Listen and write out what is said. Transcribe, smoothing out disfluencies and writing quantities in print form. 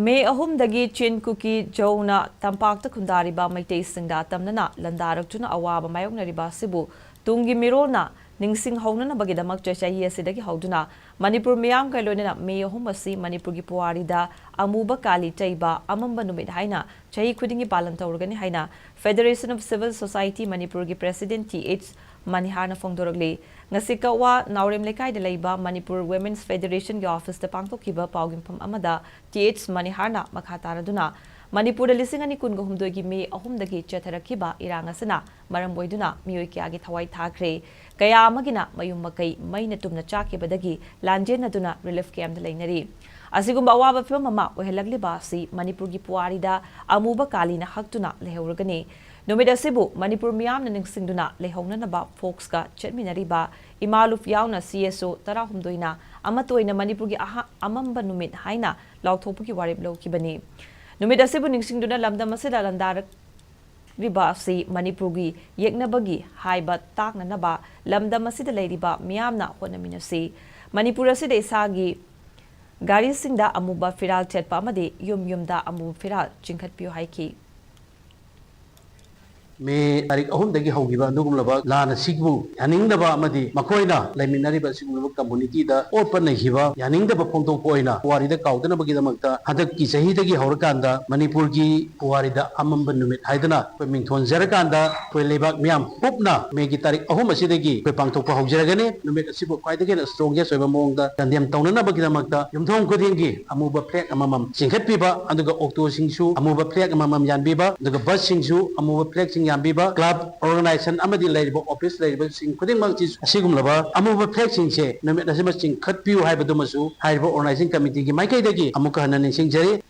May ahum dagi chin cookie Jona Tampak Kundariba Maite Singda Tamnana Landarak Tuna Awaba Mayona Riba Sibu Tungi Mirona Ningsing Hona Bagidamak Chahi Sidaki Hauduna Manipur Miam Kalona May ahumasi Manipuri puwarida amubakali teiba Amamba Numit haina Chahi Kudingi pallan haina Federation of Civil Society Manipuri President TH Manihana Fongdorogli Ngasikawa Naurem Lekai de Leiba Manipur Women's Federation Office the thokhiba Paugimpam Amada TH Manihana Makataraduna Manipur Lisingani Kungohumdogi me ahumdagi Chatarakiba Irangasana Maramboiduna Mioikiagi Tawai Thakre Kaya Magina Mayumakai Mainatumna Chaki Badagi Lanjenaduna Relief Camp the Lainari Asigumba Waba Filmama Wehelagliba si Manipurgi puwarida amubakali na haktuna Lehurgani Numida Sibu, Manipur Miam and Singduna, Lehona Naba, FOCS ka, Chetminariba, Imaluf Yauna, CSO, Tarahumdoina, Amatoina Manipurgi Amamba Numit, haina laothorakli warib lokibani. Numida Sibu Singduna Lamda Masida Landarak Riba si Manipurgi, Yeknabagi, Haiba, Tak Nanaba, Lamda Masida Ladiba, Miamna, Honaminasi, Manipura Side Sagi, Gari Singda Amuba Firal Chetpamade, Yumda Amu Firal, Chinkat Pio Haiki. Me tarik ahum dagi haugiba ndugumlaba lana sigbu yaningdaba amadi makoina laiminariba sigumlaba community da open nahiba yaningdaba phongthok poina puwarida kaudana bagidamakta hadak ki chahi dagi haurakanda manipur gi puwarida amamba numit haidana koi mingthon jarakanda koi lebak miam pupna me gi tarik ahum asidagi koi pangthokpa haujaragani numit asibu kwaidagi na strongest oiba mongda kandiam taunana bagidamakta yumthong kodingi amuba flag amamam singkhatpiba aduga okto singsu amuba flag amamam yanbiba aduga bus singsu amuba flag Ambiba club organization amadi laiba office laiba sing khuding mangchi asigumlaba amuba flag singse numit asima sing khatpiu haiba dumasu haiba organizing committee gi maikai dagi amuka hanan sing jari